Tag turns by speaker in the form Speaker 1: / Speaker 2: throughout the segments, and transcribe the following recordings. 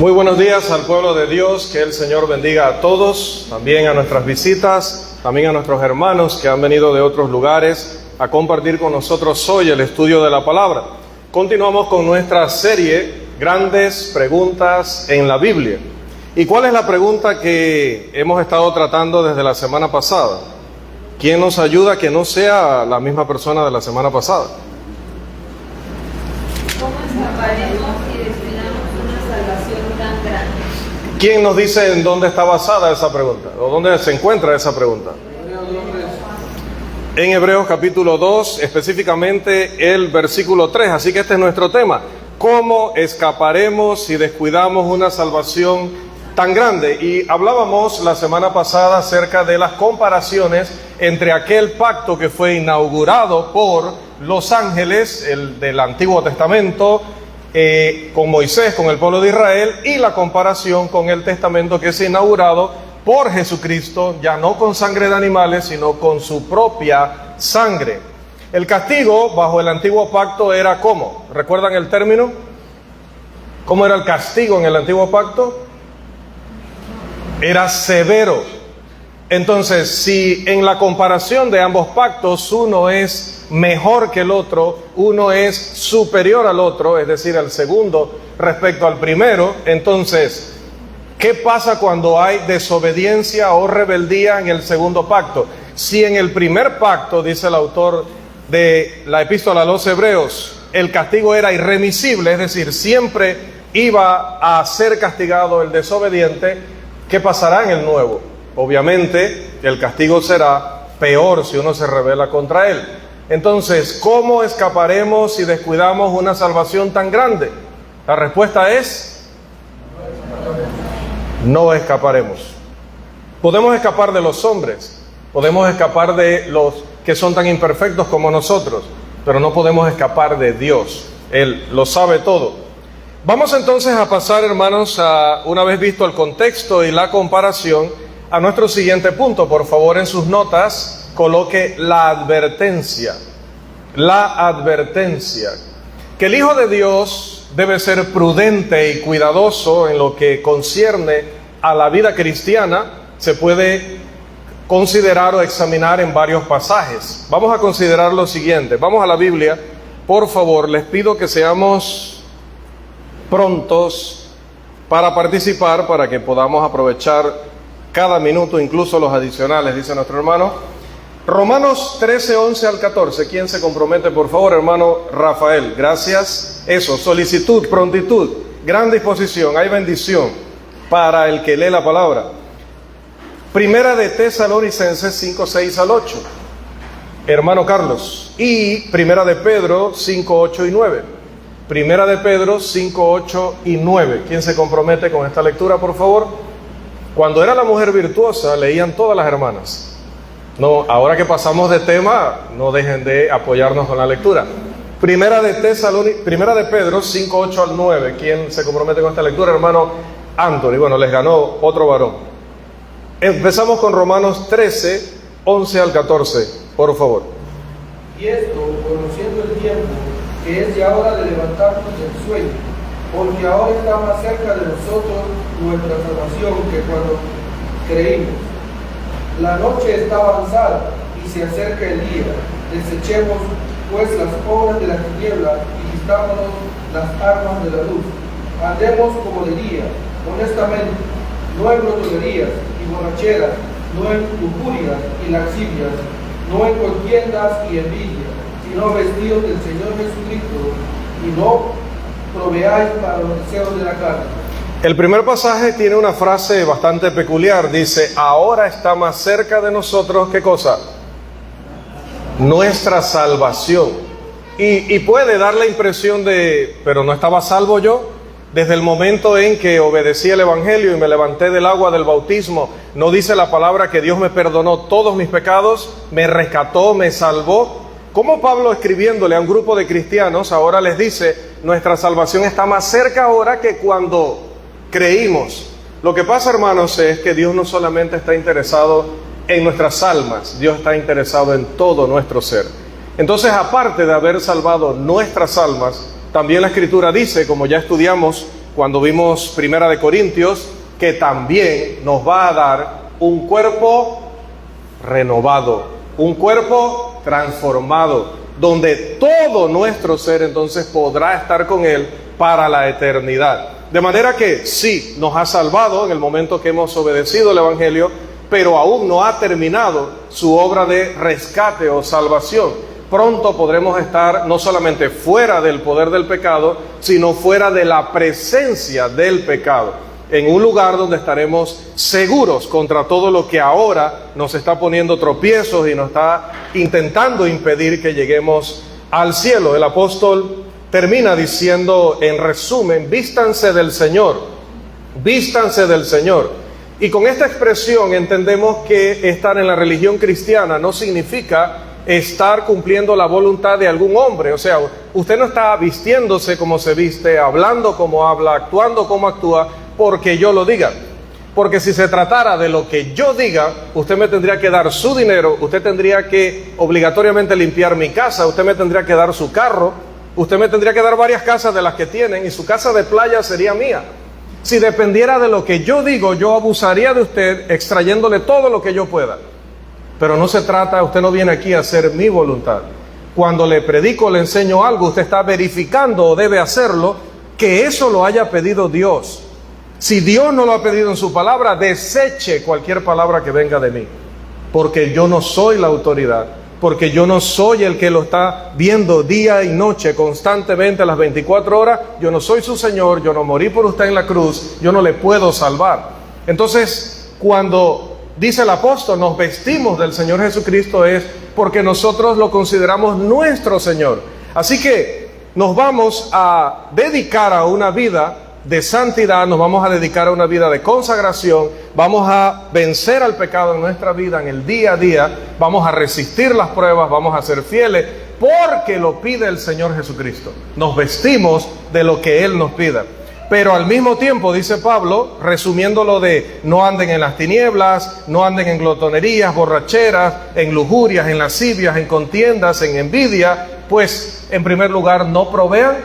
Speaker 1: Muy buenos días al pueblo de Dios, que el Señor bendiga a todos, también a nuestras visitas, también a nuestros hermanos que han venido de otros lugares a compartir con nosotros hoy el estudio de la palabra. Continuamos con nuestra serie Grandes Preguntas en la Biblia. ¿Y cuál es la pregunta que hemos estado tratando desde la semana pasada? ¿Quién nos ayuda a que no sea la misma persona de la semana pasada?
Speaker 2: ¿Cómo escaparemos y destinamos una salvación tan grande?
Speaker 1: ¿Quién nos dice en dónde está basada esa pregunta? ¿O dónde se encuentra esa pregunta? En Hebreos capítulo 2, específicamente el versículo 3. Así que este es nuestro tema. ¿Cómo escaparemos si descuidamos una salvación tan grande? Y hablábamos la semana pasada acerca de las comparaciones entre aquel pacto que fue inaugurado por los ángeles, el del Antiguo Testamento, con Moisés, con el pueblo de Israel, y la comparación con el Testamento que es inaugurado por Jesucristo, ya no con sangre de animales, sino con su propia sangre. El castigo bajo el antiguo pacto era ¿cómo? ¿Recuerdan el término? ¿Cómo era el castigo en el antiguo pacto? Era severo. Entonces, si en la comparación de ambos pactos uno es mejor que el otro, uno es superior al otro, es decir, al segundo respecto al primero, entonces, ¿qué pasa cuando hay desobediencia o rebeldía en el segundo pacto? Si en el primer pacto, dice el autor de la epístola a los Hebreos, el castigo era irremisible, es decir, siempre iba a ser castigado el desobediente, ¿qué pasará en el nuevo? Obviamente, el castigo será peor si uno se rebela contra él. Entonces, ¿cómo escaparemos si descuidamos una salvación tan grande? La respuesta es: no escaparemos. Podemos escapar de los hombres, podemos escapar de los que son tan imperfectos como nosotros, pero no podemos escapar de Dios. Él lo sabe todo. Vamos entonces a pasar, hermanos, una vez visto el contexto y la comparación, a nuestro siguiente punto. Por favor, en sus notas, coloque la advertencia. La advertencia. Que el Hijo de Dios debe ser prudente y cuidadoso en lo que concierne a la vida cristiana, se puede considerar o examinar en varios pasajes. Vamos a considerar lo siguiente. Vamos a la Biblia. Por favor, les pido que seamos prontos para participar, para que podamos aprovechar cada minuto, incluso los adicionales, dice nuestro hermano. Romanos 13, 11 al 14. ¿Quién se compromete, por favor, hermano Rafael? Gracias. Eso, solicitud, prontitud, gran disposición, hay bendición para el que lee la palabra. Primera de Tesalonicenses 5, 6 al 8. Hermano Carlos. Y Primera de Pedro 5, 8 y 9. Primera de Pedro 5, 8 y 9. ¿Quién se compromete con esta lectura, por favor? Cuando era la mujer virtuosa, leían todas las hermanas. No, ahora que pasamos de tema, no dejen de apoyarnos con la lectura. Primera de Pedro 5, 8 al 9. ¿Quién se compromete con esta lectura? Hermano Anthony. Bueno, les ganó otro varón. Empezamos con Romanos 13, 11 al 14, por favor.
Speaker 3: Y esto, conociendo el tiempo, que es ya hora de levantarnos del sueño, porque ahora está más cerca de nosotros nuestra salvación que cuando creímos. La noche está avanzada y se acerca el día. Desechemos pues las obras de la tiniebla y vistámonos las armas de la luz. Andemos como de día, honestamente, no en glotonerías y borracheras, no en lujurias y laxivias, no en contiendas y envidias, sino vestidos del Señor Jesucristo, y no proveáis para los deseos de la carne.
Speaker 1: El primer pasaje tiene una frase bastante peculiar. Dice, ahora está más cerca de nosotros, ¿qué cosa? Nuestra salvación. Y puede dar la impresión de, pero ¿no estaba salvo yo? Desde el momento en que obedecí el Evangelio y me levanté del agua del bautismo, ¿no dice la palabra que Dios me perdonó todos mis pecados, me rescató, me salvó? ¿Cómo Pablo, escribiéndole a un grupo de cristianos, ahora les dice, nuestra salvación está más cerca ahora que cuando creímos? Lo que pasa, hermanos, es que Dios no solamente está interesado en nuestras almas, Dios está interesado en todo nuestro ser. Entonces, aparte de haber salvado nuestras almas, también la Escritura dice, como ya estudiamos cuando vimos Primera de Corintios, que también nos va a dar un cuerpo renovado, un cuerpo transformado, donde todo nuestro ser entonces podrá estar con Él para la eternidad. De manera que sí, nos ha salvado en el momento que hemos obedecido el Evangelio, pero aún no ha terminado su obra de rescate o salvación. Pronto podremos estar no solamente fuera del poder del pecado, sino fuera de la presencia del pecado, en un lugar donde estaremos seguros contra todo lo que ahora nos está poniendo tropiezos y nos está intentando impedir que lleguemos al cielo. El apóstol termina diciendo, en resumen, vístanse del Señor, vístanse del Señor. Y con esta expresión entendemos que estar en la religión cristiana no significa estar cumpliendo la voluntad de algún hombre. O sea, usted no está vistiéndose como se viste, hablando como habla, actuando como actúa, porque yo lo diga. Porque si se tratara de lo que yo diga, usted me tendría que dar su dinero, usted tendría que obligatoriamente limpiar mi casa, usted me tendría que dar su carro, usted me tendría que dar varias casas de las que tienen y su casa de playa sería mía. Si dependiera de lo que yo digo, yo abusaría de usted extrayéndole todo lo que yo pueda. Pero no se trata, usted no viene aquí a hacer mi voluntad. Cuando le predico, le enseño algo, usted está verificando o debe hacerlo, que eso lo haya pedido Dios. Si Dios no lo ha pedido en su palabra, deseche cualquier palabra que venga de mí. Porque yo no soy la autoridad, porque yo no soy el que lo está viendo día y noche, constantemente a las 24 horas. Yo no soy su Señor, yo no morí por usted en la cruz, yo no le puedo salvar. Entonces, cuando dice el apóstol, nos vestimos del Señor Jesucristo, es porque nosotros lo consideramos nuestro Señor. Así que nos vamos a dedicar a una vida de santidad, nos vamos a dedicar a una vida de consagración, vamos a vencer al pecado en nuestra vida, en el día a día, vamos a resistir las pruebas, vamos a ser fieles, porque lo pide el Señor Jesucristo. Nos vestimos de lo que Él nos pida. Pero al mismo tiempo, dice Pablo, resumiéndolo de no anden en las tinieblas, no anden en glotonerías, borracheras, en lujurias, en lascivias, en contiendas, en envidia, pues en primer lugar no provean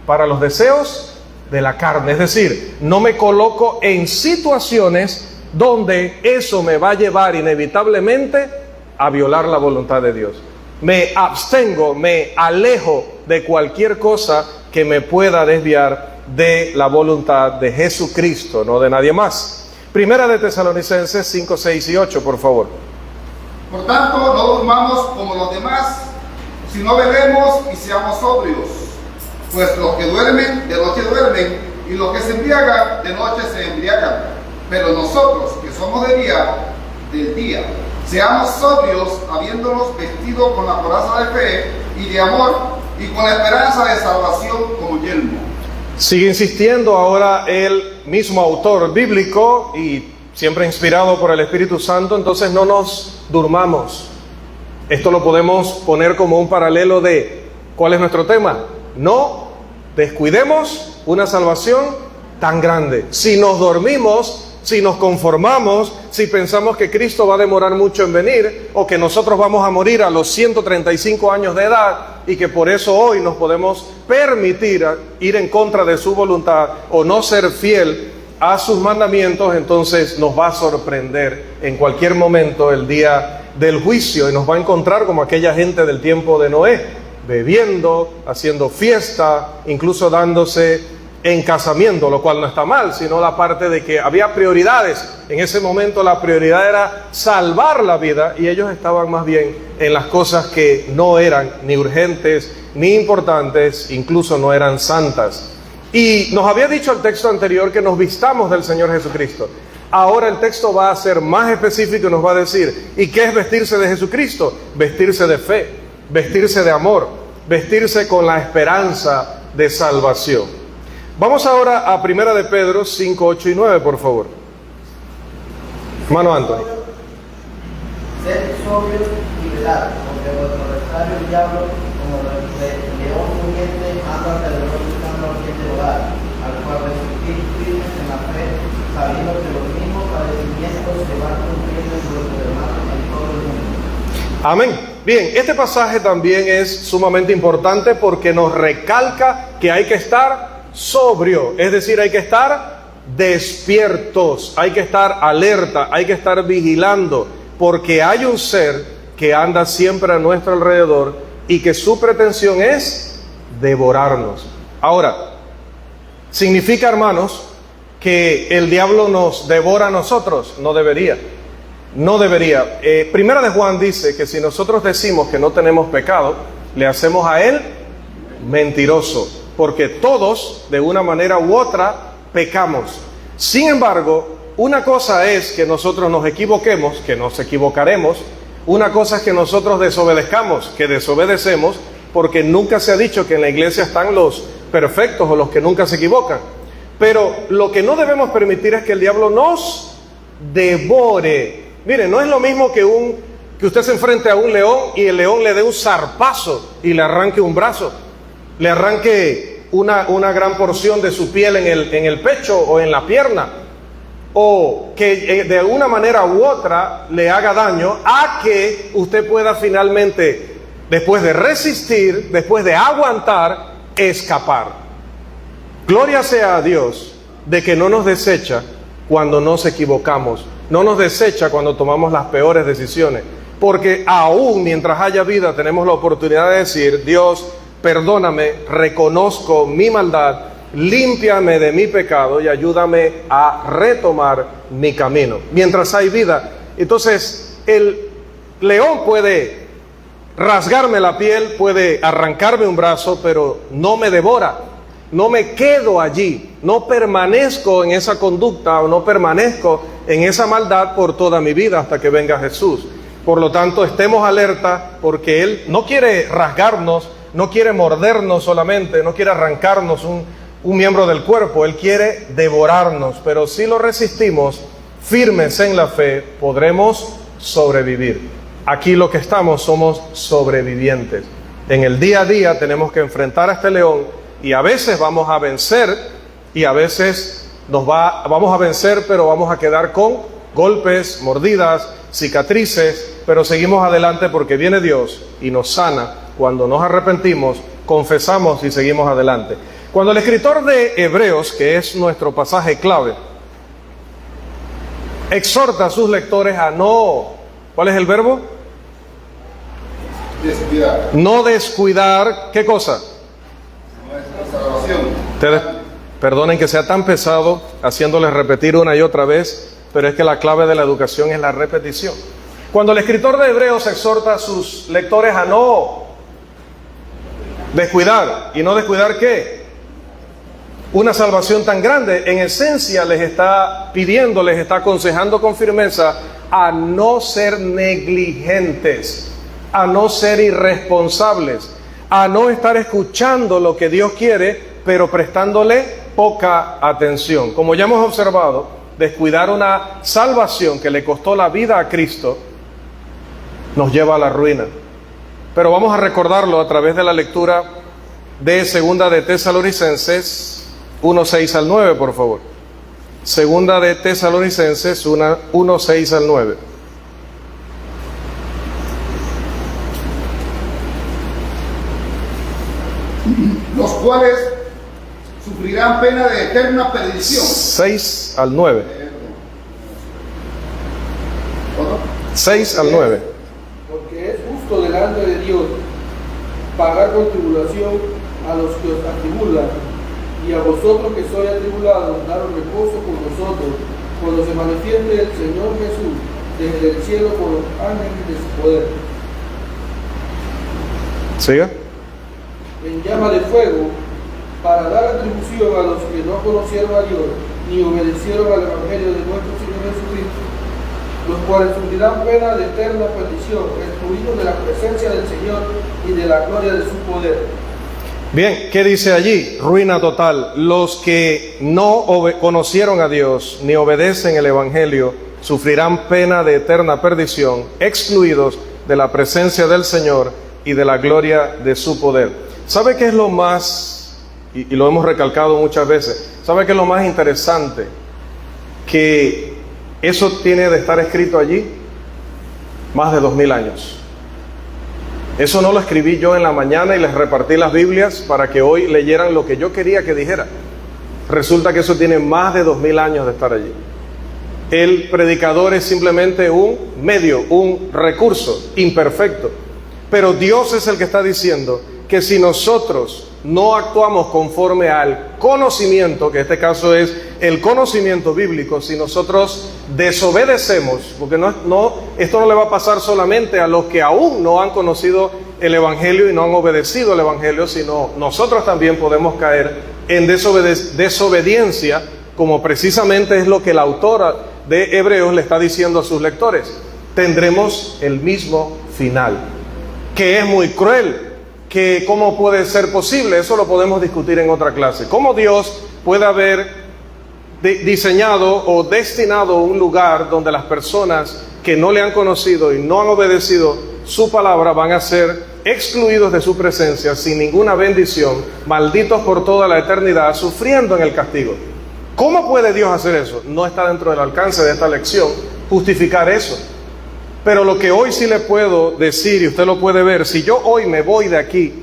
Speaker 1: para los deseos de la carne. Es decir, no me coloco en situaciones donde eso me va a llevar inevitablemente a violar la voluntad de Dios. Me abstengo, me alejo de cualquier cosa que me pueda desviar de la voluntad de Jesucristo, no de nadie más. Primera de Tesalonicenses 5, 6 y 8, por favor.
Speaker 4: Por tanto, no durmamos como los demás, sino velemos y seamos sobrios. Pues los que duermen, de noche duermen, y los que se embriagan, de noche se embriagan. Pero nosotros, que somos de día, del día, seamos sobrios, habiéndonos vestido con la coraza de fe y de amor, y con la esperanza de salvación como yelmo.
Speaker 1: Sigue insistiendo ahora el mismo autor bíblico y siempre inspirado por el Espíritu Santo, entonces no nos durmamos. Esto lo podemos poner como un paralelo de ¿cuál es nuestro tema? No descuidemos una salvación tan grande. Si nos dormimos, si nos conformamos, si pensamos que Cristo va a demorar mucho en venir, o que nosotros vamos a morir a los 135 años de edad, y que por eso hoy nos podemos permitir ir en contra de su voluntad o no ser fiel a sus mandamientos, entonces nos va a sorprender en cualquier momento el día del juicio y nos va a encontrar como aquella gente del tiempo de Noé, bebiendo, haciendo fiesta, incluso dándose en casamiento, lo cual no está mal, sino la parte de que había prioridades. En ese momento la prioridad era salvar la vida y ellos estaban más bien en las cosas que no eran ni urgentes ni importantes, incluso no eran santas. Y nos había dicho el texto anterior que nos vistamos del Señor Jesucristo. Ahora el texto va a ser más específico y nos va a decir, ¿y qué es vestirse de Jesucristo? Vestirse de fe, vestirse de amor, vestirse con la esperanza de salvación. Vamos ahora a 1 de Pedro 5, 8 y 9, por favor. Hermano Antonio.
Speaker 5: Sed sobrios y velad, porque vuestro adversario el diablo, como león rugiente, anda alrededor buscando a quien devorar, al cual resistir firmes en la fe, sabiendo que los mismos padecimientos se van cumpliendo en vuestros hermanos en todo el mundo.
Speaker 1: Amén. Bien, este pasaje también es sumamente importante porque nos recalca que hay que estar sobrio, es decir, hay que estar despiertos, hay que estar alerta, hay que estar vigilando, porque hay un ser que anda siempre a nuestro alrededor y que su pretensión es devorarnos. Ahora, ¿significa, hermanos, que el diablo nos devora a nosotros? No debería. No debería. Primera de Juan dice que si nosotros decimos que no tenemos pecado, le hacemos a él mentiroso, porque todos, de una manera u otra, pecamos. Sin embargo, una cosa es que nosotros nos equivoquemos, que nos equivocaremos. Una cosa es que nosotros desobedezcamos, que desobedecemos, porque nunca se ha dicho que en la iglesia están los perfectos o los que nunca se equivocan. Pero lo que no debemos permitir es que el diablo nos devore. Mire, no es lo mismo que usted se enfrente a un león y el león le dé un zarpazo y le arranque un brazo, le arranque una gran porción de su piel en el pecho o en la pierna, o que de una manera u otra le haga daño, a que usted pueda finalmente, después de resistir, después de aguantar, escapar. Gloria sea a Dios de que no nos desecha cuando nos equivocamos, no nos desecha cuando tomamos las peores decisiones, porque aún mientras haya vida tenemos la oportunidad de decir: Dios, perdóname, reconozco mi maldad, límpiame de mi pecado y ayúdame a retomar mi camino. Mientras hay vida, entonces el león puede rasgarme la piel, puede arrancarme un brazo, pero no me devora. No me quedo allí, no permanezco en esa conducta o no permanezco en esa maldad por toda mi vida hasta que venga Jesús. Por lo tanto, estemos alerta, porque Él no quiere rasgarnos, no quiere mordernos solamente, no quiere arrancarnos un miembro del cuerpo. Él quiere devorarnos, pero si lo resistimos firmes en la fe, podremos sobrevivir. Aquí lo que estamos somos sobrevivientes. En el día a día tenemos que enfrentar a este león, y a veces vamos a vencer, y a veces vamos a vencer, pero vamos a quedar con golpes, mordidas, cicatrices, pero seguimos adelante porque viene Dios y nos sana cuando nos arrepentimos, confesamos y seguimos adelante. Cuando el escritor de Hebreos, que es nuestro pasaje clave, exhorta a sus lectores a no, ¿cuál es el verbo?
Speaker 4: Descuidar.
Speaker 1: No descuidar, ¿qué cosa? Ustedes perdonen que sea tan pesado haciéndoles repetir una y otra vez, pero es que la clave de la educación es la repetición. Cuando el escritor de Hebreos exhorta a sus lectores a no descuidar, ¿y no descuidar qué? Una salvación tan grande, en esencia les está pidiendo, les está aconsejando con firmeza a no ser negligentes, a no ser irresponsables, a no estar escuchando lo que Dios quiere, pero prestándole poca atención. Como ya hemos observado, descuidar una salvación que le costó la vida a Cristo nos lleva a la ruina. Pero vamos a recordarlo a través de la lectura de Segunda de Tesalonicenses 1:6 al 9, por favor. Segunda de Tesalonicenses 1:6 al 9.
Speaker 4: Los cuales sufrirán pena de eterna perdición.
Speaker 1: 6 al 9.
Speaker 4: ¿Otro?
Speaker 1: 6 al 9.
Speaker 3: Porque es justo delante de Dios pagar con tribulación a los que os atribulan, y a vosotros que sois atribulados, daros reposo con vosotros, cuando se manifieste el Señor Jesús desde el cielo con los ángeles de su poder,
Speaker 1: ¿Siga?
Speaker 3: en llama de fuego, para dar atribución a los que no conocieron a Dios, ni obedecieron al Evangelio de nuestro Señor Jesucristo, los cuales sufrirán pena de eterna perdición, excluidos de la presencia del Señor y de la gloria de su poder.
Speaker 1: Bien, ¿qué dice allí? Ruina total. Los que no conocieron a Dios ni obedecen el Evangelio sufrirán pena de eterna perdición, excluidos de la presencia del Señor y de la gloria de su poder. ¿Sabe qué es lo más, y lo hemos recalcado muchas veces, sabe qué es lo más interesante? Que eso tiene de estar escrito allí más de 2000 años. Eso no lo escribí yo en la mañana y les repartí las Biblias para que hoy leyeran lo que yo quería que dijera. Resulta que eso tiene más de 2000 años de estar allí. El predicador es simplemente un medio, un recurso imperfecto. Pero Dios es el que está diciendo que si nosotros no actuamos conforme al conocimiento, que en este caso es el conocimiento bíblico, si nosotros desobedecemos, porque esto no le va a pasar solamente a los que aún no han conocido el Evangelio y no han obedecido el Evangelio, sino nosotros también podemos caer en desobediencia, como precisamente es lo que el autor de Hebreos le está diciendo a sus lectores. Tendremos el mismo final, que es muy cruel. Que ¿cómo puede ser posible? Eso lo podemos discutir en otra clase. ¿Cómo Dios puede haber diseñado o destinado un lugar donde las personas que no le han conocido y no han obedecido su palabra van a ser excluidos de su presencia sin ninguna bendición, malditos por toda la eternidad, sufriendo en el castigo? ¿Cómo puede Dios hacer eso? No está dentro del alcance de esta lección justificar eso. Pero lo que hoy sí le puedo decir, y usted lo puede ver, si yo hoy me voy de aquí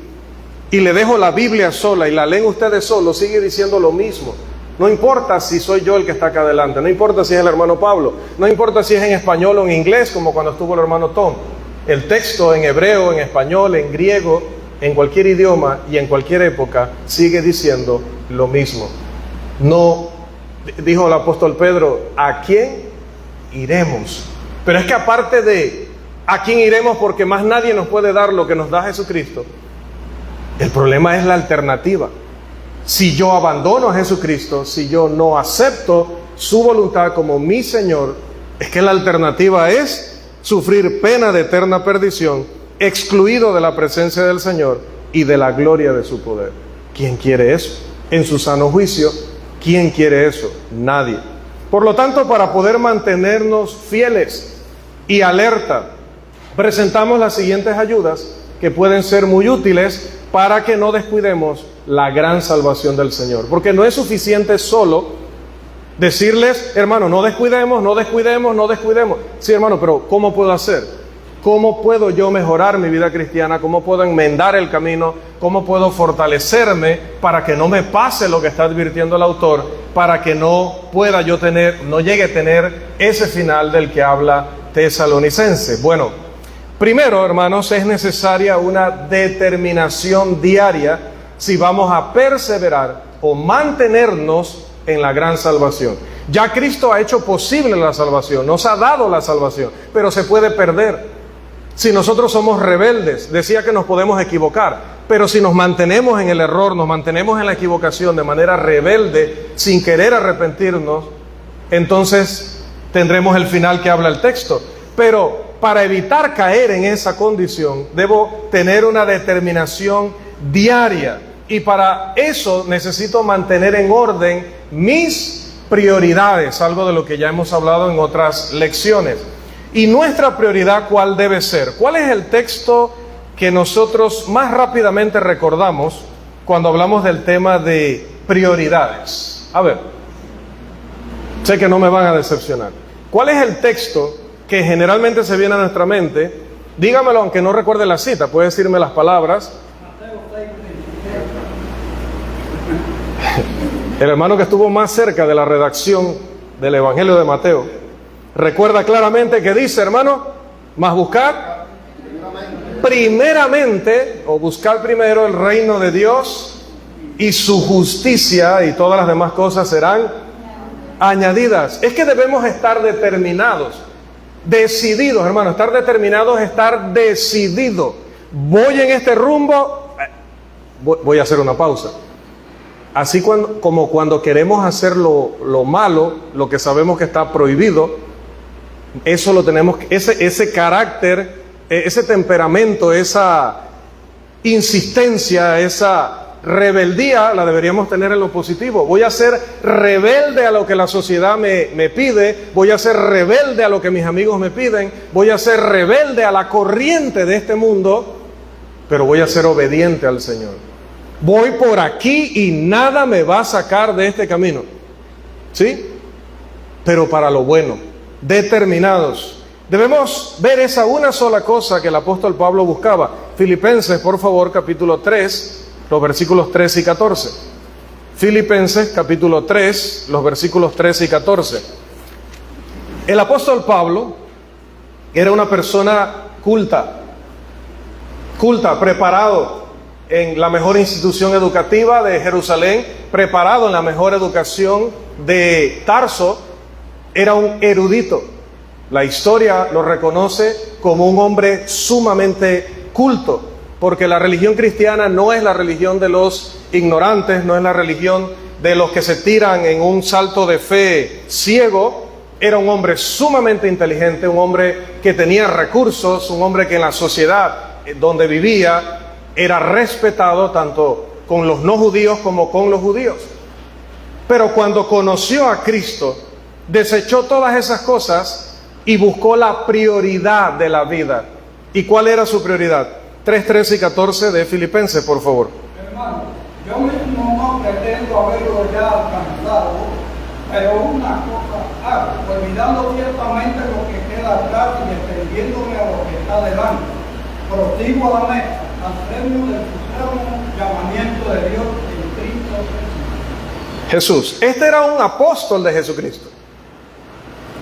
Speaker 1: y le dejo la Biblia sola y la leen ustedes solos, sigue diciendo lo mismo. No importa si soy yo el que está acá adelante, no importa si es el hermano Pablo, no importa si es en español o en inglés, como cuando estuvo el hermano Tom. El texto en hebreo, en español, en griego, en cualquier idioma y en cualquier época, sigue diciendo lo mismo. No, dijo el apóstol Pedro, ¿a quién iremos? Pero es que aparte de ¿a quién iremos? Porque más nadie nos puede dar lo que nos da Jesucristo. El problema es la alternativa. Si yo abandono a Jesucristo, si yo no acepto su voluntad como mi Señor, es que la alternativa es sufrir pena de eterna perdición, excluido de la presencia del Señor y de la gloria de su poder. ¿Quién quiere eso? En su sano juicio, ¿quién quiere eso? Nadie. Por lo tanto, para poder mantenernos fieles y alerta, presentamos las siguientes ayudas que pueden ser muy útiles para que no descuidemos la gran salvación del Señor. Porque no es suficiente solo decirles, hermano, no descuidemos, no descuidemos, no descuidemos. Sí, hermano, pero ¿cómo puedo hacer? ¿Cómo puedo yo mejorar mi vida cristiana? ¿Cómo puedo enmendar el camino? ¿Cómo puedo fortalecerme para que no me pase lo que está advirtiendo el autor? Para que no pueda yo no llegue a tener ese final del que habla Tesalonicense. Bueno, primero, hermanos, es necesaria una determinación diaria si vamos a perseverar o mantenernos en la gran salvación. Ya Cristo ha hecho posible la salvación, nos ha dado la salvación, pero se puede perder. Si nosotros somos rebeldes, decía que nos podemos equivocar, pero si nos mantenemos en el error, nos mantenemos en la equivocación de manera rebelde, sin querer arrepentirnos, entonces tendremos el final que habla el texto. Pero para evitar caer en esa condición, debo tener una determinación diaria. Y para eso necesito mantener en orden mis prioridades, algo de lo que ya hemos hablado en otras lecciones. Y nuestra prioridad, ¿cuál debe ser? ¿Cuál es el texto que nosotros más rápidamente recordamos cuando hablamos del tema de prioridades? A ver, sé que no me van a decepcionar. ¿Cuál es el texto que generalmente se viene a nuestra mente? Dígamelo aunque no recuerde la cita, puede decirme las palabras. El hermano que estuvo más cerca de la redacción del Evangelio de Mateo recuerda claramente que dice, hermano, más buscar primeramente, o buscar primero el reino de Dios y su justicia, y todas las demás cosas serán añadidas. Es que debemos estar determinados, decididos, hermano. Estar determinados es estar decidido. Voy en este rumbo, voy a hacer una pausa. Así como cuando queremos hacer lo malo, lo que sabemos que está prohibido, eso lo tenemos, ese carácter, ese temperamento, esa insistencia, esa rebeldía, la deberíamos tener en lo positivo. Voy a ser rebelde a lo que la sociedad me pide, voy a ser rebelde a lo que mis amigos me piden, voy a ser rebelde a la corriente de este mundo, pero voy a ser obediente al Señor. Voy por aquí y nada me va a sacar de este camino, ¿sí? Pero para lo bueno, determinados. Debemos ver esa una sola cosa que el apóstol Pablo buscaba. Filipenses, por favor, capítulo 3, los versículos 13 y 14. Filipenses capítulo 3, los versículos 13 y 14. El apóstol Pablo era una persona culta, preparado en la mejor institución educativa de Jerusalén, preparado en la mejor educación de Tarso, era un erudito. La historia lo reconoce como un hombre sumamente culto, porque la religión cristiana no es la religión de los ignorantes, no es la religión de los que se tiran en un salto de fe ciego. Era un hombre sumamente inteligente, un hombre que tenía recursos, un hombre que en la sociedad donde vivía era respetado tanto con los no judíos como con los judíos. Pero cuando conoció a Cristo, desechó todas esas cosas y buscó la prioridad de la vida. ¿Y cuál era su prioridad? 3, 13 y 14 de Filipenses, por favor.
Speaker 6: Hermano, yo mismo no pretendo haberlo ya alcanzado, pero una cosa hago, olvidando ciertamente lo que queda atrás y extendiéndome a lo que está delante. Prosigo a la meta, al premio del supremo llamamiento de Dios en Cristo Jesús.
Speaker 1: Jesús. Este era un apóstol de Jesucristo.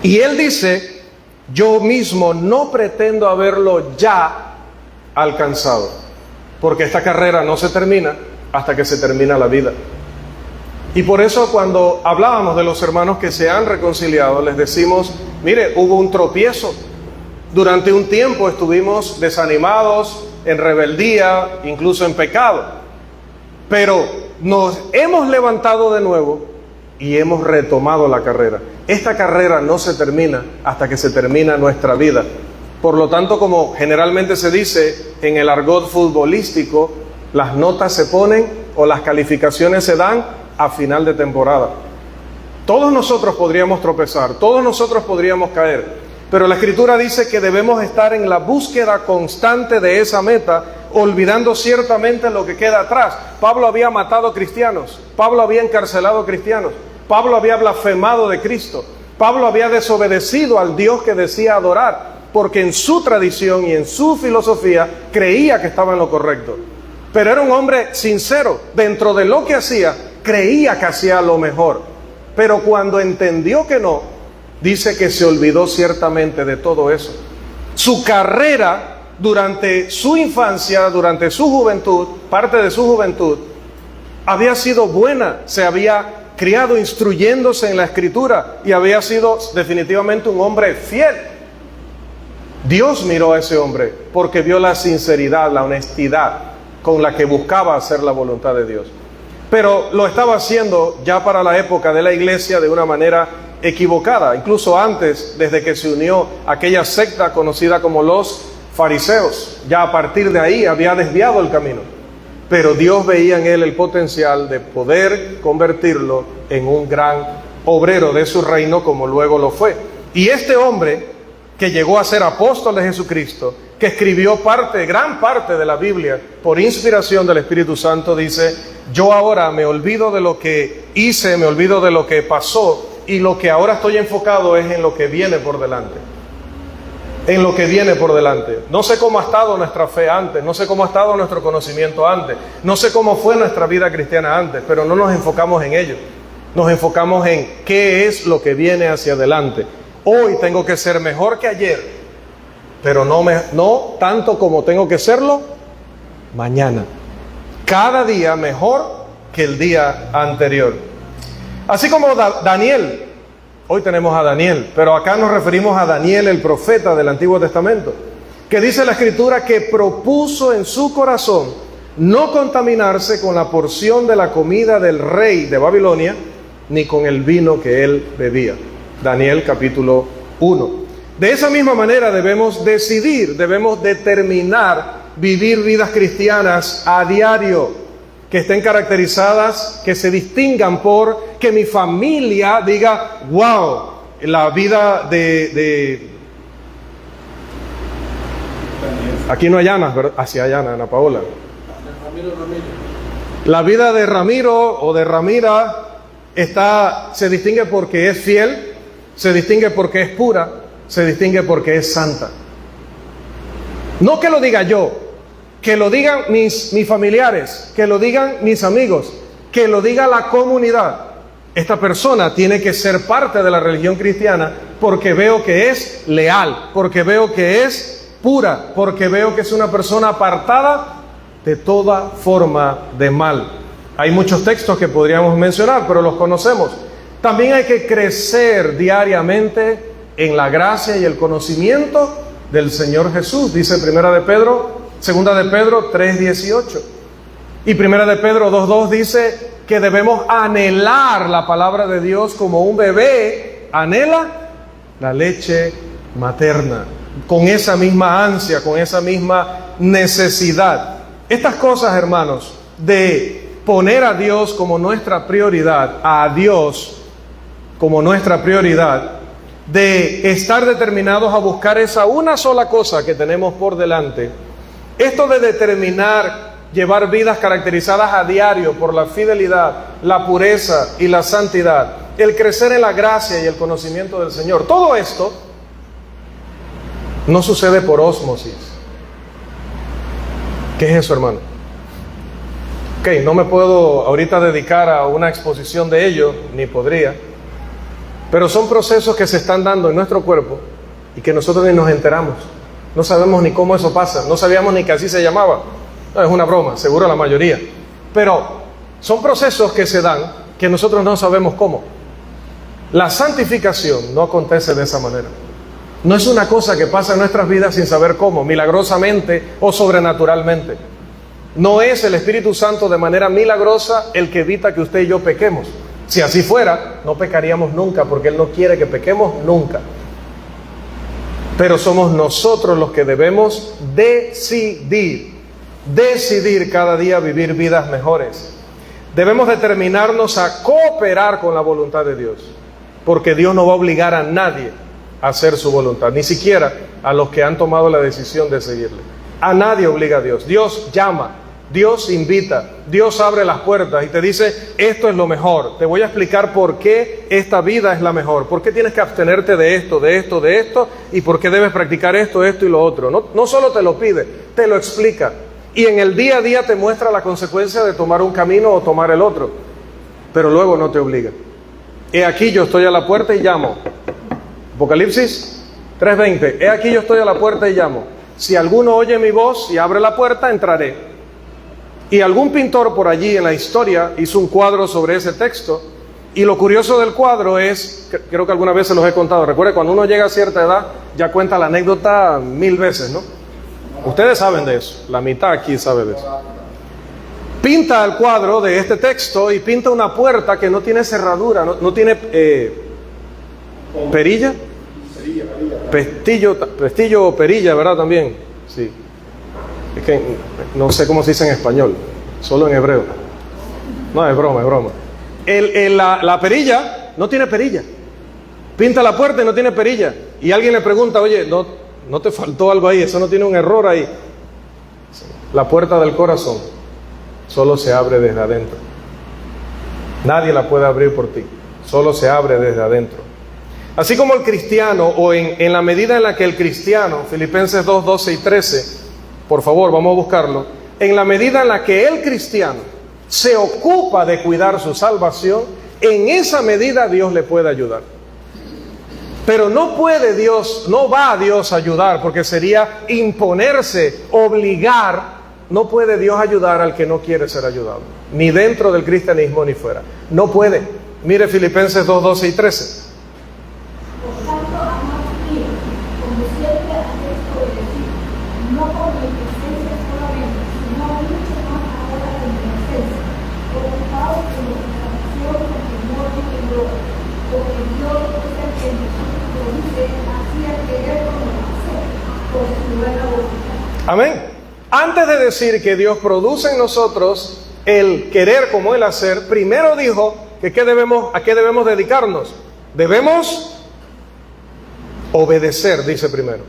Speaker 1: Y él dice, yo mismo no pretendo haberlo ya alcanzado, porque esta carrera no se termina hasta que se termina la vida. Y por eso cuando hablábamos de los hermanos que se han reconciliado, les decimos, mire, hubo un tropiezo. Durante un tiempo estuvimos desanimados, en rebeldía, incluso en pecado. Pero nos hemos levantado de nuevo y hemos retomado la carrera. Esta carrera no se termina hasta que se termina nuestra vida. Por lo tanto, como generalmente se dice en el argot futbolístico, las notas se ponen o las calificaciones se dan a final de temporada. Todos nosotros podríamos tropezar, todos nosotros podríamos caer, pero la Escritura dice que debemos estar en la búsqueda constante de esa meta, olvidando ciertamente lo que queda atrás. Pablo había matado cristianos, Pablo había encarcelado cristianos, Pablo había blasfemado de Cristo, Pablo había desobedecido al Dios que decía adorar, porque en su tradición y en su filosofía creía que estaba en lo correcto. Pero era un hombre sincero, dentro de lo que hacía, creía que hacía lo mejor. Pero cuando entendió que no, dice que se olvidó ciertamente de todo eso. Su carrera durante su infancia, durante su juventud, parte de su juventud, había sido buena, se había criado instruyéndose en la Escritura y había sido definitivamente un hombre fiel. Dios miró a ese hombre porque vio la sinceridad, la honestidad con la que buscaba hacer la voluntad de Dios. Pero lo estaba haciendo ya para la época de la iglesia de una manera equivocada, incluso antes, desde que se unió a aquella secta conocida como los fariseos. Ya a partir de ahí había desviado el camino. Pero Dios veía en él el potencial de poder convertirlo en un gran obrero de su reino, como luego lo fue. Y este hombre, que llegó a ser apóstol de Jesucristo, que escribió gran parte de la Biblia por inspiración del Espíritu Santo, dice, yo ahora me olvido de lo que hice, me olvido de lo que pasó, y lo que ahora estoy enfocado es en lo que viene por delante. En lo que viene por delante. No sé cómo ha estado nuestra fe antes, no sé cómo ha estado nuestro conocimiento antes, no sé cómo fue nuestra vida cristiana antes, pero no nos enfocamos en ello. Nos enfocamos en qué es lo que viene hacia adelante. Hoy tengo que ser mejor que ayer, pero no tanto como tengo que serlo mañana. Cada día mejor que el día anterior. Así como Daniel, hoy tenemos a Daniel, pero acá nos referimos a Daniel, el profeta del Antiguo Testamento, que dice la Escritura que propuso en su corazón no contaminarse con la porción de la comida del rey de Babilonia, ni con el vino que él bebía. Daniel capítulo 1. De esa misma manera debemos decidir, debemos determinar vivir vidas cristianas a diario, que estén caracterizadas, que se distingan por que mi familia diga, wow, la vida de aquí no hay Ana, ¿verdad? Hacia Ana, Ana Paola. La vida de Ramiro o de Ramira se distingue porque es fiel, se distingue porque es pura, se distingue porque es santa. No que lo diga yo, que lo digan mis familiares, que lo digan mis amigos, que lo diga la comunidad. Esta persona tiene que ser parte de la religión cristiana porque veo que es leal, porque veo que es pura, porque veo que es una persona apartada de toda forma de mal. Hay muchos textos que podríamos mencionar, pero los conocemos. También hay que crecer diariamente en la gracia y el conocimiento del Señor Jesús, dice Segunda de Pedro 3:18. Y Primera de Pedro 2:2 dice que debemos anhelar la palabra de Dios como un bebé anhela la leche materna, con esa misma ansia, con esa misma necesidad. Estas cosas, hermanos, de poner a Dios como nuestra prioridad, a Dios como nuestra prioridad, de estar determinados a buscar esa una sola cosa que tenemos por delante, esto de determinar llevar vidas caracterizadas a diario por la fidelidad, la pureza y la santidad, el crecer en la gracia y el conocimiento del Señor, todo esto no sucede por ósmosis. ¿Qué es eso, hermano? Ok, no me puedo ahorita dedicar a una exposición de ello, ni podría, pero son procesos que se están dando en nuestro cuerpo y que nosotros ni nos enteramos. No sabemos ni cómo eso pasa, no sabíamos ni que así se llamaba. No, es una broma, seguro la mayoría. Pero son procesos que se dan que nosotros no sabemos cómo. La santificación no acontece de esa manera. No es una cosa que pasa en nuestras vidas sin saber cómo, milagrosamente o sobrenaturalmente. No es el Espíritu Santo de manera milagrosa el que evita que usted y yo pequemos. Si así fuera, no pecaríamos nunca, porque Él no quiere que pequemos nunca. Pero somos nosotros los que debemos decidir cada día vivir vidas mejores. Debemos determinarnos a cooperar con la voluntad de Dios, porque Dios no va a obligar a nadie a hacer su voluntad, ni siquiera a los que han tomado la decisión de seguirle. A nadie obliga a Dios. Dios llama, Dios invita, Dios abre las puertas y te dice, esto es lo mejor. Te voy a explicar por qué esta vida es la mejor, por qué tienes que abstenerte de esto, y por qué debes practicar esto y lo otro. No solo te lo pide, te lo explica. Y en el día a día te muestra la consecuencia de tomar un camino o tomar el otro, pero luego no te obliga. He aquí yo estoy a la puerta y llamo. Apocalipsis 3:20. He aquí yo estoy a la puerta y llamo. Si alguno oye mi voz y abre la puerta, entraré. Y algún pintor por allí en la historia hizo un cuadro sobre ese texto. Y lo curioso del cuadro es, creo que alguna vez se los he contado. Recuerde, cuando uno llega a cierta edad, ya cuenta la anécdota 1000 veces, ¿no? Ustedes saben de eso, la mitad aquí sabe de eso. Pinta el cuadro de este texto y pinta una puerta que no tiene cerradura, no tiene perilla, pestillo o perilla, ¿verdad? También, sí. Es que no sé cómo se dice en español, solo en hebreo. No, es broma. La perilla no tiene perilla. Pinta la puerta y no tiene perilla. Y alguien le pregunta, oye, ¿no te faltó algo ahí? Eso no tiene un error ahí. La puerta del corazón solo se abre desde adentro. Nadie la puede abrir por ti. Solo se abre desde adentro. Así como el cristiano, o en la medida en la que el cristiano, Filipenses 2:12 y 13, por favor, vamos a buscarlo. En la medida en la que el cristiano se ocupa de cuidar su salvación, en esa medida Dios le puede ayudar. Pero no va a Dios a ayudar, porque sería imponerse, obligar. No puede Dios ayudar al que no quiere ser ayudado, ni dentro del cristianismo ni fuera. No puede. Mire Filipenses 2:12 y 13.
Speaker 7: Por tanto, amados míos, como siempre habéis obedecido, no con mi presencia solamente, sino mucho más ahora en mi presencia, ocupados en vuestra salvación con temor y temblor, porque Dios es el que nos produce así al querer como al hacer, por su buena voluntad.
Speaker 1: Amén. Antes de decir que Dios produce en nosotros el querer como el hacer, primero dijo que ¿a qué debemos dedicarnos? Debemos obedecer, dice primero.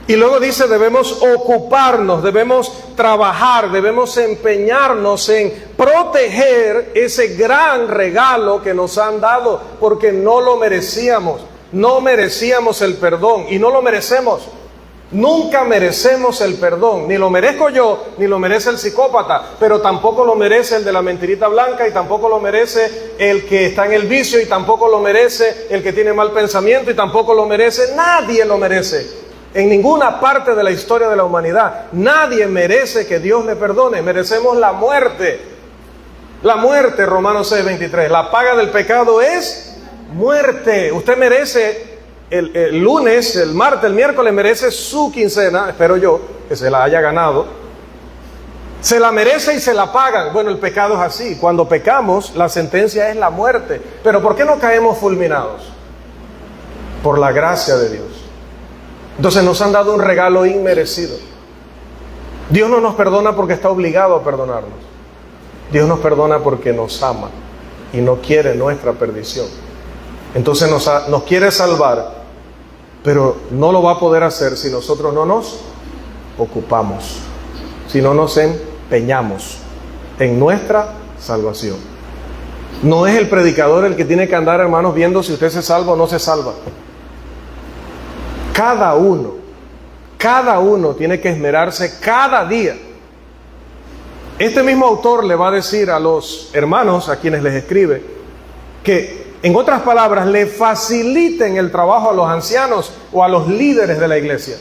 Speaker 1: Y luego dice, debemos ocuparnos, debemos trabajar, debemos empeñarnos en proteger ese gran regalo que nos han dado, porque no lo merecíamos. No merecíamos el perdón y no lo merecemos. Nunca merecemos el perdón, ni lo merezco yo, ni lo merece el psicópata, pero tampoco lo merece el de la mentirita blanca, y tampoco lo merece el que está en el vicio, y tampoco lo merece el que tiene mal pensamiento, y tampoco lo merece, nadie lo merece. En ninguna parte de la historia de la humanidad, nadie merece que Dios le perdone. Merecemos la muerte. La muerte, Romanos 6:23. La paga del pecado es muerte. Usted merece el lunes, el martes, el miércoles, merece su quincena, espero yo, que se la haya ganado. Se la merece y se la pagan. Bueno, el pecado es así. Cuando pecamos, la sentencia es la muerte. Pero ¿por qué no caemos fulminados? Por la gracia de Dios. Entonces nos han dado un regalo inmerecido. Dios no nos perdona porque está obligado a perdonarnos. Dios nos perdona porque nos ama y no quiere nuestra perdición. Entonces nos quiere salvar, pero no lo va a poder hacer si nosotros no nos ocupamos, si no nos empeñamos en nuestra salvación. No es el predicador el que tiene que andar, hermanos, viendo si usted se salva o no se salva. Cada uno tiene que esmerarse cada día. Este mismo autor le va a decir a los hermanos a quienes les escribe que, en otras palabras, le faciliten el trabajo a los ancianos o a los líderes de la iglesia,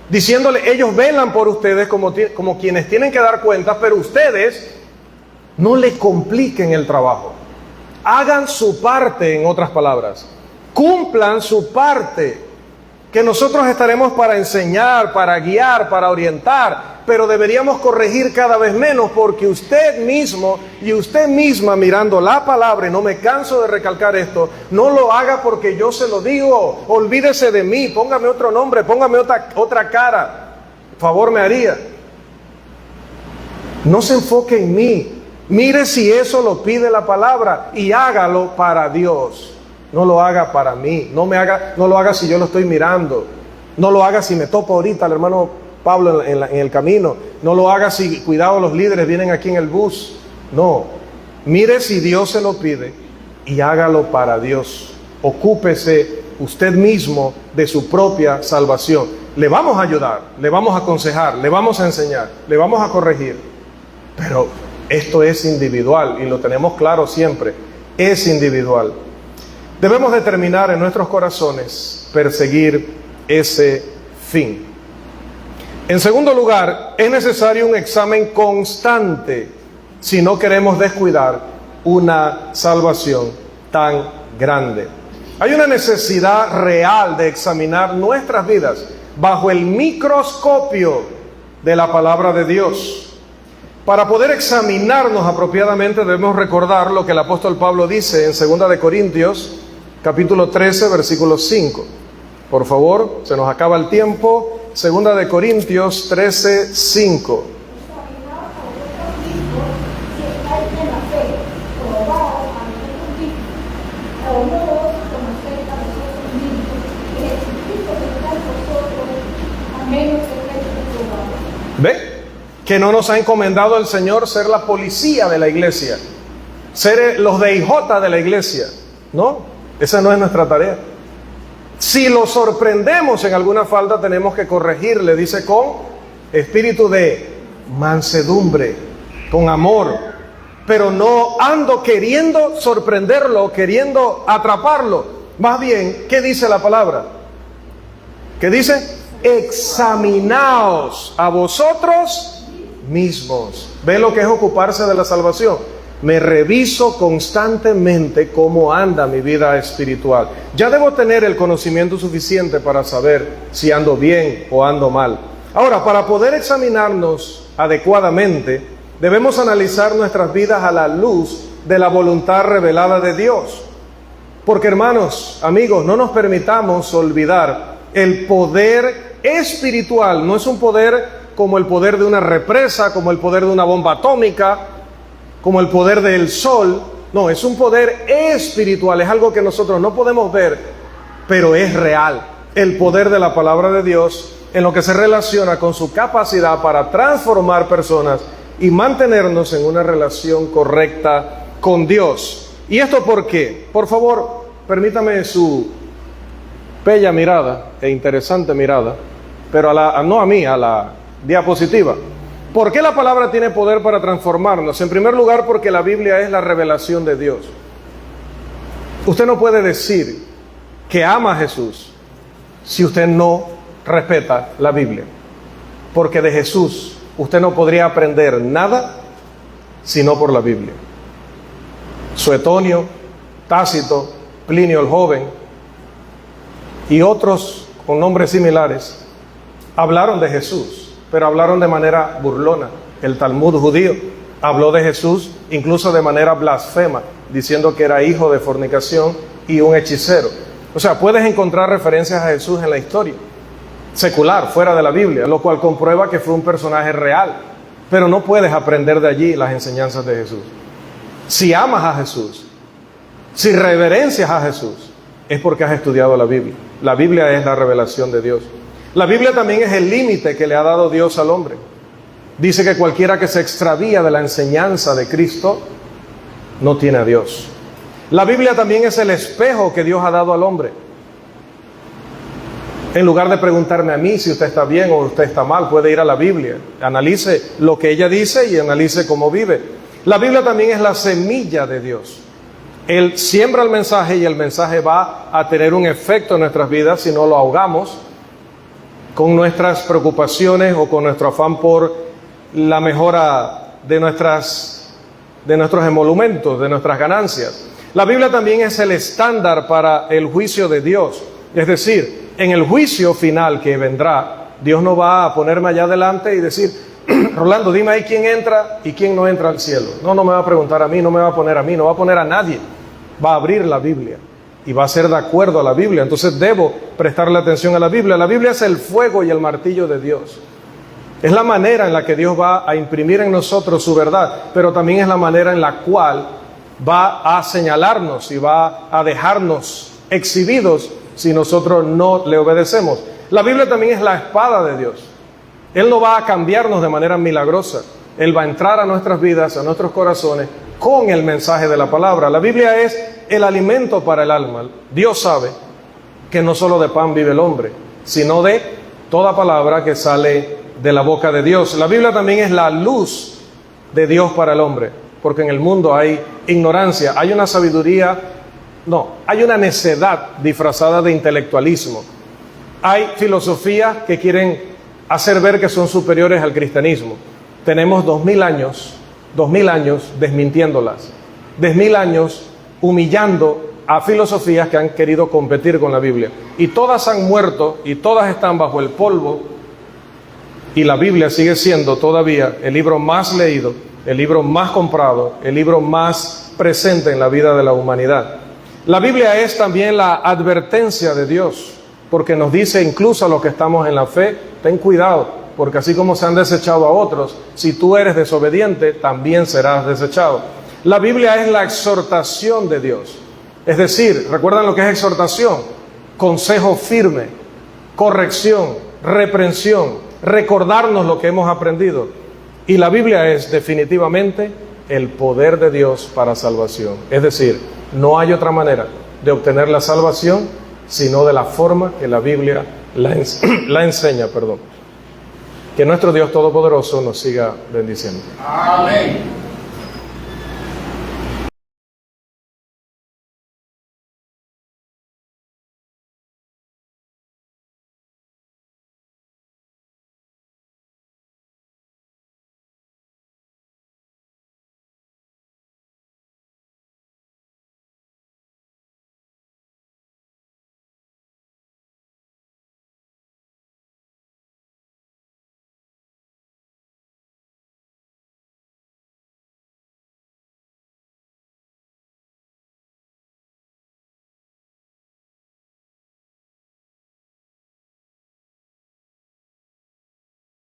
Speaker 1: diciéndole, ellos velan por ustedes como quienes tienen que dar cuentas, pero ustedes no le compliquen el trabajo. Hagan su parte, en otras palabras. Cumplan su parte. Que nosotros estaremos para enseñar, para guiar, para orientar, pero deberíamos corregir cada vez menos, porque usted mismo y usted misma, mirando la palabra, y no me canso de recalcar esto, no lo haga porque yo se lo digo. Olvídese de mí, póngame otro nombre, póngame otra cara, favor me haría. No se enfoque en mí, mire si eso lo pide la palabra y hágalo para Dios. No lo haga para mí, no lo haga si yo lo estoy mirando, no lo haga si me topo ahorita al hermano Pablo en el camino, no lo haga si, cuidado, los líderes vienen aquí en el bus. No, mire si Dios se lo pide y hágalo para Dios. Ocúpese usted mismo de su propia salvación. Le vamos a ayudar, le vamos a aconsejar, le vamos a enseñar, le vamos a corregir, pero esto es individual y lo tenemos claro siempre, es individual. Debemos determinar en nuestros corazones perseguir ese fin. En segundo lugar, es necesario un examen constante si no queremos descuidar una salvación tan grande. Hay una necesidad real de examinar nuestras vidas bajo el microscopio de la palabra de Dios. Para poder examinarnos apropiadamente debemos recordar lo que el apóstol Pablo dice en 2 de Corintios, capítulo 13, versículo 5. Por favor, se nos acaba el tiempo. 2 de Corintios 13, 5. ¿Ve? Que no nos ha encomendado el Señor ser la policía de la iglesia, ser los DIJ de la iglesia. No, esa no es nuestra tarea. Si lo sorprendemos en alguna falta, tenemos que corregirle, dice, con espíritu de mansedumbre, con amor, pero no ando queriendo sorprenderlo, queriendo atraparlo. Más bien, ¿qué dice la palabra? ¿Qué dice? Examinaos a vosotros mismos. ¿Ven lo que es ocuparse de la salvación? Me reviso constantemente cómo anda mi vida espiritual. Ya debo tener el conocimiento suficiente para saber si ando bien o ando mal. Ahora, para poder examinarnos adecuadamente, debemos analizar nuestras vidas a la luz de la voluntad revelada de Dios. Porque, hermanos, amigos, no nos permitamos olvidar el poder espiritual. No es un poder como el poder de una represa, como el poder de una bomba atómica, como el poder del sol. No, es un poder espiritual, es algo que nosotros no podemos ver, pero es real. El poder de la palabra de Dios en lo que se relaciona con su capacidad para transformar personas y mantenernos en una relación correcta con Dios. ¿Y esto por qué? Por favor, permítame su bella mirada e interesante mirada. pero no a mí, a la diapositiva. ¿Por qué la palabra tiene poder para transformarnos? En primer lugar, porque la Biblia es la revelación de Dios. Usted no puede decir que ama a Jesús si usted no respeta la Biblia. Porque de Jesús usted no podría aprender nada sino por la Biblia. Suetonio, Tácito, Plinio el Joven y otros con nombres similares hablaron de Jesús, pero hablaron de manera burlona. El Talmud judío habló de Jesús incluso de manera blasfema, diciendo que era hijo de fornicación y un hechicero. O sea, puedes encontrar referencias a Jesús en la historia secular, fuera de la Biblia, lo cual comprueba que fue un personaje real, pero no puedes aprender de allí las enseñanzas de Jesús. Si amas a Jesús, si reverencias a Jesús, es porque has estudiado la Biblia. La Biblia es la revelación de Dios. La Biblia también es el límite que le ha dado Dios al hombre. Dice que cualquiera que se extravía de la enseñanza de Cristo no tiene a Dios. La Biblia también es el espejo que Dios ha dado al hombre. En lugar de preguntarme a mí si usted está bien o usted está mal, puede ir a la Biblia, analice lo que ella dice y analice cómo vive. La Biblia también es la semilla de Dios. Él siembra el mensaje y el mensaje va a tener un efecto en nuestras vidas si no lo ahogamos con nuestras preocupaciones o con nuestro afán por la mejora de nuestros emolumentos, de nuestras ganancias. La Biblia también es el estándar para el juicio de Dios. Es decir, en el juicio final que vendrá, Dios no va a ponerme allá adelante y decir, Rolando, dime ahí quién entra y quién no entra al cielo. No me va a preguntar a mí, no me va a poner a mí, no va a poner a nadie. Va a abrir la Biblia y va a ser de acuerdo a la Biblia. Entonces debo prestarle atención a la Biblia. La Biblia es el fuego y el martillo de Dios. Es la manera en la que Dios va a imprimir en nosotros su verdad, pero también es la manera en la cual va a señalarnos y va a dejarnos exhibidos si nosotros no le obedecemos. La Biblia también es la espada de Dios. Él no va a cambiarnos de manera milagrosa. Él va a entrar a nuestras vidas, a nuestros corazones, con el mensaje de la palabra. La Biblia es el alimento para el alma. Dios sabe que no solo de pan vive el hombre, sino de toda palabra que sale de la boca de Dios. La Biblia también es la luz de Dios para el hombre, porque en el mundo hay ignorancia, hay una sabiduría, hay una necedad disfrazada de intelectualismo. Hay filosofías que quieren hacer ver que son superiores al cristianismo. Tenemos 2000 años desmintiéndolas, 2000 años humillando a filosofías que han querido competir con la Biblia. Y todas han muerto y todas están bajo el polvo. Y la Biblia sigue siendo todavía el libro más leído, el libro más comprado, el libro más presente en la vida de la humanidad. La Biblia es también la advertencia de Dios, porque nos dice incluso a los que estamos en la fe, ten cuidado, porque así como se han desechado a otros, si tú eres desobediente, también serás desechado. La Biblia es la exhortación de Dios. Es decir, ¿recuerdan lo que es exhortación? Consejo firme, corrección, reprensión, recordarnos lo que hemos aprendido. Y la Biblia es definitivamente el poder de Dios para salvación. Es decir, no hay otra manera de obtener la salvación sino de la forma que la Biblia la enseña. Que nuestro Dios Todopoderoso nos siga bendiciendo.
Speaker 4: Amén.